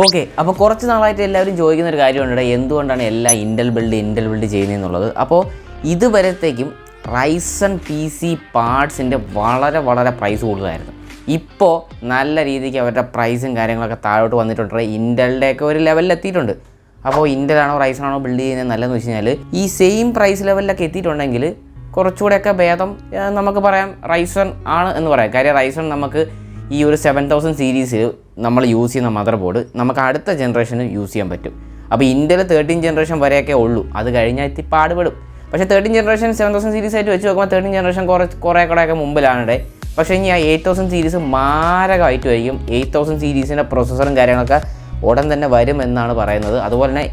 Okay, അപ്പോൾ കുറച്ച് നാളായിട്ട് എല്ലാവരും ചോദിക്കുന്ന ഒരു കാര്യമുണ്ട്, എന്തുകൊണ്ടാണ് എല്ലാം ഇൻ്റൽ ബിൽഡ് ചെയ്യുന്നതെന്നുള്ളത്. അപ്പോൾ ഇതുവരത്തേക്കും റൈസൺ പി സി പാർട്സിൻ്റെ വളരെ പ്രൈസ് കൂടുതലായിരുന്നു. ഇപ്പോൾ നല്ല രീതിക്ക് അവരുടെ പ്രൈസും കാര്യങ്ങളൊക്കെ താഴോട്ട് വന്നിട്ടുണ്ട്. ഇൻ്റലിൻ്റെയൊക്കെ ഒരു ലെവലിൽ എത്തിയിട്ടുണ്ട്. അപ്പോൾ ഇൻ്റലാണോ റൈസണാണോ ബിൽഡ് ചെയ്യുന്നത് നല്ലതെന്ന് വെച്ച് കഴിഞ്ഞാൽ ഈ സെയിം പ്രൈസ് ലെവലിലൊക്കെ എത്തിയിട്ടുണ്ടെങ്കിൽ കുറച്ചുകൂടെയൊക്കെ ഭേദം നമുക്ക് പറയാം റൈസൺ ആണ് എന്ന് പറയാം. കാര്യം റൈസൺ നമുക്ക് ഈ ഒരു 7000 സീരീസിൽ നമ്മൾ യൂസ് ചെയ്യുന്ന മദർ ബോർഡ് നമുക്ക് അടുത്ത ജനറേഷന് യൂസ് ചെയ്യാൻ പറ്റും. അപ്പോൾ ഇൻ്റൽ 13 ജനറേഷൻ വരെയൊക്കെ ഉള്ളൂ, അത് കഴിഞ്ഞാൽ എത്തി പാടുപെടും. പക്ഷേ 13 ജനറേഷൻ 7000 സീരീസ് ആയിട്ട് വെച്ച് നോക്കുമ്പോൾ 13 ജനറേഷൻ കുറേ കൂടെയൊക്കെ മുമ്പിലാണ്. പക്ഷേ ഇനി ആ 8000 സീരീസ് മാരകമായിട്ട് വരികയും 8000 സീരീസിൻ്റെ പ്രൊസസ്സറും കാര്യങ്ങളൊക്കെ ഉടൻ തന്നെ വരും എന്നാണ് പറയുന്നത്. അതുപോലെ തന്നെ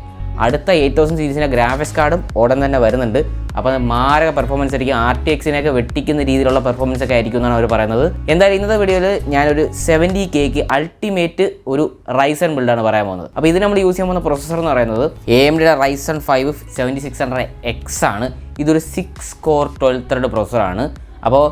അടുത്ത 8000 സീരീസിൻ്റെ ഗ്രാഫിക്സ് കാർഡും ഉടൻ തന്നെ വരുന്നുണ്ട്. അപ്പോൾ മാരക പെർഫോമൻസ് ആയിരിക്കും, RTXനെയൊക്കെ വെട്ടിക്കുന്ന രീതിയിലുള്ള പെർഫോമൻസ് ഒക്കെ ആയിരിക്കും എന്നാണ് അവർ പറയുന്നത്. എന്തായാലും ഇന്നത്തെ വീഡിയോയിൽ ഞാനൊരു 70Kക്ക് അൾട്ടിമേറ്റ് ഒരു റൈസൺ ബിൽഡാണ് പറയാൻ പോകുന്നത്. അപ്പോൾ ഇത് നമ്മൾ യൂസ് ചെയ്യാൻ പോകുന്ന പ്രൊസസ്സർ എന്ന് പറയുന്നത് AMDയുടെ റൈസൺ 5 7600X ആണ്. ഇതൊരു 6 കോർ 12 ത്രെഡ് പ്രൊസസ്സറാണ്. അപ്പോൾ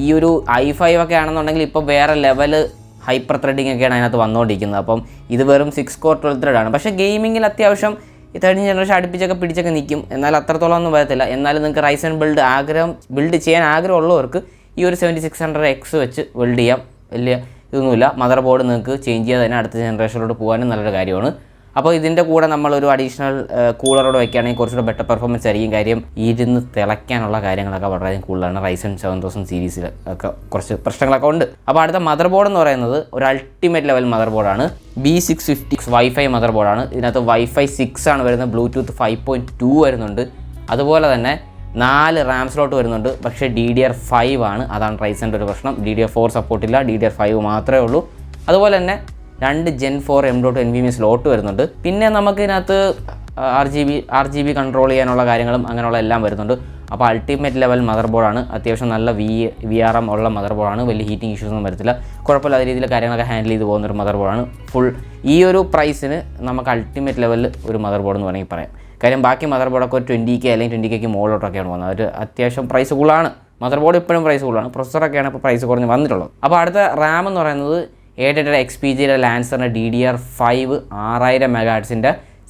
ഈ ഒരു i5 ഒക്കെ ആണെന്നുണ്ടെങ്കിൽ ഇപ്പോൾ വേറെ ലെവല് ഹൈപ്പർ ത്രെഡിങ് ഒക്കെയാണ് അതിനകത്ത് വന്നുകൊണ്ടിരിക്കുന്നത്. അപ്പം ഇത് വെറും 6 കോർ 12 ത്രെഡാണ്. പക്ഷേ ഗെയിമിങ്ങിൽ അത്യാവശ്യം 13 ജനറേഷൻ അടുപ്പിച്ചൊക്കെ പിടിച്ചൊക്കെ നിൽക്കും. എന്നാൽ അത്രത്തോളം ഒന്നും വരത്തില്ല. എന്നാലും നിങ്ങൾക്ക് റൈസൺ ബിൽഡ് ചെയ്യാൻ ആഗ്രഹമുള്ളവർക്ക് ഈ ഒരു 7600X വെച്ച് ബിൽഡ് ചെയ്യാം. വലിയ ഇതൊന്നുമില്ല. മദർ ബോർഡ് നിങ്ങൾക്ക് ചേഞ്ച് ചെയ്യാതെ തന്നെ അടുത്ത ജനറേഷനിലോട്ട് പോകാനും നല്ലൊരു കാര്യമാണ്. അപ്പോൾ ഇതിൻ്റെ കൂടെ നമ്മളൊരു അഡീഷണൽ കൂളറോട് വയ്ക്കുകയാണെങ്കിൽ കുറച്ചുകൂടെ ബെറ്റർ പെർഫോമൻസ് ആയിരിക്കും. കാര്യം ഇരുന്ന് തിളയ്ക്കാനുള്ള കാര്യങ്ങളൊക്കെ വളരെ കൂടുതലാണ്. റൈസൺ 7000 സീരീസിൽ ഒക്കെ കുറച്ച് പ്രശ്നങ്ങളൊക്കെ ഉണ്ട്. അപ്പോൾ അടുത്ത മദർ ബോർഡ് എന്ന് പറയുന്നത് ഒരു അൾട്ടിമേറ്റ് ലെവൽ മദർ ബോർഡാണ്. B650 വൈഫൈ മദർ ബോർഡാണ്. ഇതിനകത്ത് വൈഫൈ 6 ആണ് വരുന്നത്, ബ്ലൂടൂത്ത് 5.2 വരുന്നുണ്ട്. അതുപോലെ തന്നെ 4 റാം സ്ലോട്ട് വരുന്നുണ്ട്. പക്ഷേ DDR5 ആണ്. അതാണ് റൈസൻ്റെ ഒരു പ്രശ്നം. DDR4 സപ്പോർട്ടില്ല, DDR5 മാത്രമേ ഉള്ളൂ. അതുപോലെ തന്നെ 2 Gen 4 M.NVMe സ്ലോട്ട് വരുന്നുണ്ട്. പിന്നെ നമുക്ക് ഇതിനകത്ത് RGB കൺട്രോൾ ചെയ്യാനുള്ള കാര്യങ്ങളും അങ്ങനെയുള്ള എല്ലാം വരുന്നുണ്ട്. അപ്പോൾ അൾട്ടിമേറ്റ് ലെവൽ മദർ ബോർഡാണ്. അത്യാവശ്യം നല്ല VRM ഉള്ള മദർ ബോർഡാണ്. വലിയ ഹീറ്റിംഗ് ഇഷ്യൂസ് ഒന്നും വരത്തില്ല. കുഴപ്പമില്ലാത്ത രീതിയിൽ കാര്യങ്ങളൊക്കെ ഹാൻഡിൽ ചെയ്ത് പോകുന്നൊരു മദർ ബോർഡാണ്. ഫുൾ ഈ ഒരു പ്രൈസിന് നമുക്ക് അൾട്ടിമേറ്റ് ലെവലിൽ ഒരു മദർ ബോർഡ് എന്ന് വേണമെങ്കിൽ പറയാം. കാര്യം ബാക്കി മദർ ബോർഡൊക്കെ ഒരു 20K അല്ലെങ്കിൽ 20Kക്ക് മുകളിലോട്ടൊക്കെയാണ് വന്നത്. ഒരു അത്യാവശ്യം പ്രൈസ് കൂടുതലാണ്. മദർ ബോർഡ് ഇപ്പോഴും പ്രൈസ് കൂടുതലാണ്. പ്രൊസസ്സറൊക്കെയാണ് ഇപ്പോൾ പ്രൈസ് കുറഞ്ഞ് വന്നിട്ടുള്ളത്. അപ്പോൾ അടുത്ത റാം എന്ന് പറയുന്നത് 8 XPGയുടെ ലാൻസറിൻ്റെ DDR5 6000 MHz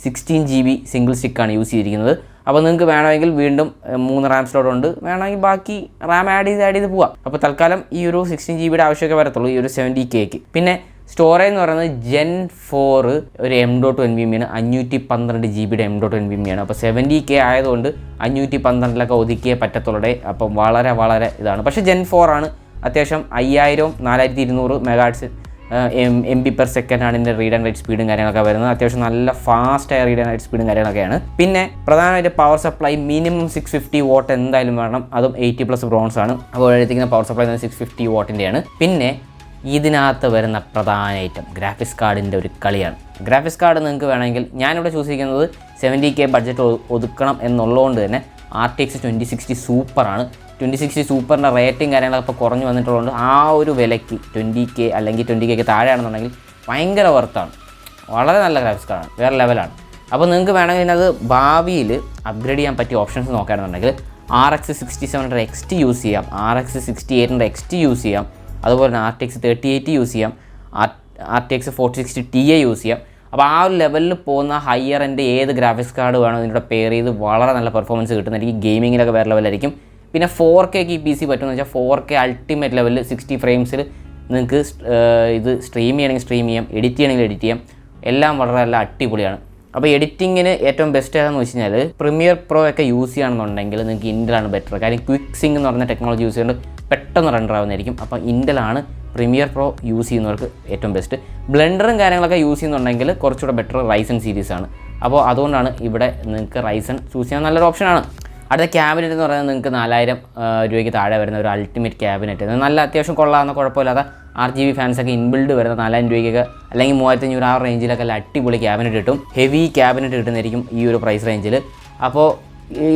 16GB സിംഗിൾ സ്റ്റിക്കാണ് യൂസ് ചെയ്തിരിക്കുന്നത്. അപ്പോൾ നിങ്ങൾക്ക് വേണമെങ്കിൽ വീണ്ടും 3 റാം സ്ലോട്ട് ഉണ്ട്, വേണമെങ്കിൽ ബാക്കി റാം ആഡ് ചെയ്ത് പോവാം. അപ്പോൾ തൽക്കാലം ഈ ഒരു 16GBയുടെ ആവശ്യമൊക്കെ വരത്തുള്ളൂ ഈ ഒരു 70Kക്ക്. പിന്നെ സ്റ്റോറേജ് എന്ന് പറയുന്നത് Gen 4 ഒരു M.NVMe ആണ്. 512GB M.NVMe ആണ്. അപ്പോൾ 70K ആയതുകൊണ്ട് 512 ഒതുക്കിയേ പറ്റത്തുള്ളൂ. അപ്പം വളരെ ഇതാണ്. പക്ഷേ Gen 4 ആണ്. അത്യാവശ്യം 5000 4200 MHz MB/s ആണ് ഇതിൻ്റെ റീഡ് ആൻഡ് റൈറ്റ് സ്പീഡും കാര്യങ്ങളൊക്കെ വരുന്നത്. അത്യാവശ്യം നല്ല ഫാസ്റ്റായ റീഡ് ആൻഡ് റൈറ്റ് സ്പീഡും കാര്യങ്ങളൊക്കെയാണ്. പിന്നെ പ്രധാനമായിട്ട് പവർ സപ്ലൈ മിനിമം 650 വാട്ട് എന്തായാലും വേണം. അതും 80+ ബ്രോൺസ് ആണ്. അപ്പോൾ എഴുതിക്കുന്ന പവർ സപ്ലൈ 650 വാട്ടിൻ്റെയാണ്. പിന്നെ ഇതിനകത്ത് വരുന്ന പ്രധാന ഐറ്റം ഗ്രാഫിക്സ് കാർഡിൻ്റെ ഒരു കളിയാണ്. ഗ്രാഫിക്സ് കാർഡ് നിങ്ങൾക്ക് വേണമെങ്കിൽ ഞാനിവിടെ ചൂസ് ചെയ്യുന്നത് 70K ബഡ്ജറ്റ് ഒതുക്കണം എന്നുള്ളതുകൊണ്ട് തന്നെ RTX 2060 സൂപ്പറാണ്. 2060 സൂപ്പറിൻ്റെ റേറ്റിംഗ് കാര്യങ്ങളൊക്കെ ഇപ്പോൾ കുറഞ്ഞ് വന്നിട്ടുള്ളതുകൊണ്ട് ആ ഒരു വിലയ്ക്ക് 20K അല്ലെങ്കിൽ 20Kക്ക് താഴെയാണെന്നുണ്ടെങ്കിൽ ഭയങ്കര വർത്താണ്. വളരെ നല്ല ഗ്രാഫിക്സ് കാർഡാണ്, വേറെ ലെവലാണ്. അപ്പോൾ നിങ്ങൾക്ക് വേണമെങ്കിൽ ഇതിനകത്ത് ഭാവിയിൽ അപ്ഗ്രേഡ് ചെയ്യാൻ പറ്റിയ ഓപ്ഷൻസ് നോക്കുകയാണെന്നുണ്ടെങ്കിൽ RX 6700 XT യൂസ് ചെയ്യാം, RX 6800 XT യൂസ് ചെയ്യാം, അതുപോലെ തന്നെ RTX 3080 യൂസ് ചെയ്യാം, RTX 4060 Ti യൂസ് ചെയ്യാം. അപ്പോൾ ആ ഒരു ലെവലിൽ പോകുന്ന ഹയർ എൻ്റെ ഏത് ഗ്രാഫിക്സ് കാർഡ് വേണോ ഇതിൻ്റെ പെയർ ചെയ്ത് വളരെ നല്ല പെർഫോമൻസ് കിട്ടുന്നതായിരിക്കും. ഗെയിമിങ്ങിലൊക്കെ വേറെ ലെവലായിരിക്കും. പിന്നെ 4Kക്ക് ഈ PC പറ്റുമെന്ന് വെച്ചാൽ 4K അൾട്ടിമേറ്റ് ലെവലിൽ 60 ഫ്രെയിംസിൽ നിങ്ങൾക്ക് ഇത് സ്ട്രീം ചെയ്യണമെങ്കിൽ സ്ട്രീം ചെയ്യാം, എഡിറ്റ് ചെയ്യണമെങ്കിൽ എഡിറ്റ് ചെയ്യാം. എല്ലാം വളരെ നല്ല അടിപൊളിയാണ്. അപ്പോൾ എഡിറ്റിങ്ങിന് ഏറ്റവും ബെസ്റ്റ് ഏതാണെന്ന് വെച്ച് കഴിഞ്ഞാൽ പ്രീമിയർ പ്രോ ഒക്കെ യൂസ് ചെയ്യുകയാണെന്നുണ്ടെങ്കിൽ നിങ്ങൾക്ക് ഇൻ്റലാണ് ബെറ്റർ. കാര്യം ക്വിക്ക് സിങ്ക് എന്ന് പറയുന്ന ടെക്നോളജി യൂസ് ചെയ്യുന്നത് പെട്ടെന്ന് റണ്ടർ ആവുന്നതായിരിക്കും. അപ്പോൾ ഇൻ്റലാണ് പ്രീമിയർ പ്രോ യൂസ് ചെയ്യുന്നവർക്ക് ഏറ്റവും ബെസ്റ്റ്. ബ്ലെൻഡറും കാര്യങ്ങളൊക്കെ യൂസ് ചെയ്യുന്നുണ്ടെങ്കിൽ കുറച്ചുകൂടെ ബെറ്റർ റൈസൺ സീരീസാണ്. അപ്പോൾ അതുകൊണ്ടാണ് ഇവിടെ നിങ്ങൾക്ക് റൈസൺ ചൂസ് ചെയ്യാൻ നല്ലൊരു ഓപ്ഷനാണ്. അടുത്ത ക്യാബിനറ്റ് എന്ന് പറയുന്നത് നിങ്ങൾക്ക് 4000 രൂപയ്ക്ക് താഴെ വരുന്ന ഒരു അൾട്ടിമേറ്റ് ക്യാബിനറ്റ്. നല്ല അത്യാവശ്യം കൊള്ളാവുന്ന കുഴപ്പമില്ലാത്ത RGB ഫാൻസൊക്കെ ഇൻബിൽഡ് വരുന്ന 4000 രൂപയ്ക്കൊക്കെ അല്ലെങ്കിൽ 3500 ആ റേഞ്ചിലൊക്കെ അടിപൊളി ക്യാബിനറ്റ് കിട്ടും. ഹെവി ക്യാബിനറ്റ് കിട്ടുന്നതായിരിക്കും ഈ ഒരു പ്രൈസ് റേഞ്ചിൽ. അപ്പോൾ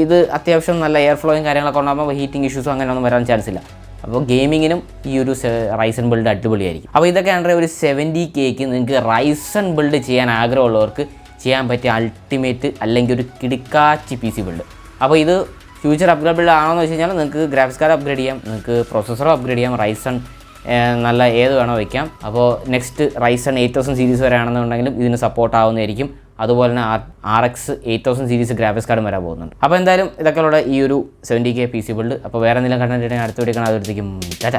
ഇത് അത്യാവശ്യം നല്ല എയർ ഫ്ലോയും കാര്യങ്ങളൊക്കെ ഉണ്ടാകുമ്പോൾ ഹീറ്റിംഗ് ഇഷ്യൂസും അങ്ങനെയൊന്നും വരാൻ ചാൻസ് ഇല്ല. അപ്പോൾ ഗെയിമിങ്ങിനും ഈ ഒരു റൈസൺ ബിൽഡ് അടിപൊളിയായിരിക്കും. അപ്പോൾ ഇതൊക്കെയാണ് ഒരു 70Kക്ക് നിങ്ങൾക്ക് റൈസൺ ബിൽഡ് ചെയ്യാൻ ആഗ്രഹമുള്ളവർക്ക് ചെയ്യാൻ പറ്റിയ അൾട്ടിമേറ്റ് അല്ലെങ്കിൽ ഒരു കിടുക്കാച്ചി PC ബിൽഡ്. അപ്പോൾ ഇത് ഫ്യൂച്ചർ അപ്ഗ്രേഡബിൾ ആണോ എന്ന് വെച്ച് കഴിഞ്ഞാൽ നിങ്ങൾക്ക് ഗ്രാഫിക്സ് കാർഡ് അപ്ഗ്രേഡ് ചെയ്യാം, നിങ്ങൾക്ക് പ്രൊസസ്സറും അപ്ഗ്രേഡ് ചെയ്യാം, റൈസൺ നല്ല ഏത് വേണോ വയ്ക്കാം. അപ്പോൾ നെക്സ്റ്റ് റൈസൺ 8000 സീരീസ് വരെ ആണെന്നുണ്ടെങ്കിലും ഇതിന് സപ്പോർട്ട് ആവുന്നതായിരിക്കും. അതുപോലെ തന്നെ RX 8000 സീരീസ് ഗ്രാഫിക്സ് കാർഡും വരാൻ പോകുന്നുണ്ട്. അപ്പോൾ എന്തായാലും ഇതൊക്കെയുള്ള ഈ ഒരു 70K PC ബിൽഡ്. അപ്പോൾ വേറെ എന്തെങ്കിലും കണ്ടിട്ടുണ്ടെങ്കിൽ അടുത്ത വീഡിയോ കാണാൻ. അതൊരുത്തേക്കും ടാറ്റ.